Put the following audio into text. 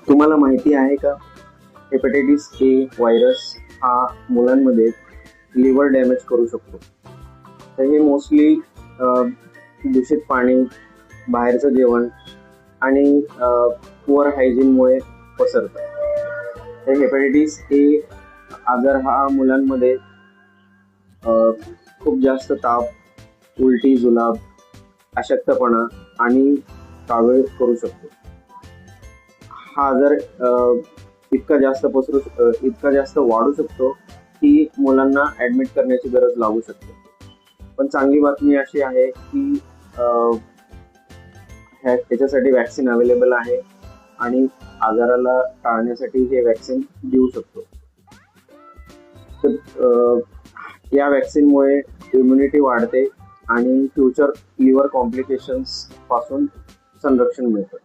तुम्हाला माहिती आहे का, हेपॅटायटिस ए व्हायरस हा मुलांमध्ये लिव्हर डॅमेज करू शकतो. तर हे मोस्टली दूषित पाणी, बाहेरचं जेवण आणि पुअर हायजीनमुळे पसरतं. तर हेपॅटायटिस ए आजार हा मुलांमध्ये खूप जास्त ताप, उलटी, जुलाब, अशक्तपणा आणि कावीळ करू शकतो. हा आजार इतका जास्त वाढू शकतो की मुलांना ऍडमिट करण्याची गरज लागू शकते. पण चांगली बातमी अशी आहे की त्याच्यासाठी वॅक्सिन अवेलेबल आहे आणि आजाराला टाळण्यासाठी हे वॅक्सिन देऊ शकतो. तर या वॅक्सिनमुळे इम्युनिटी वाढते आणि फ्युचर लिव्हर कॉम्प्लिकेशन्स पासून संरक्षण मिळतं.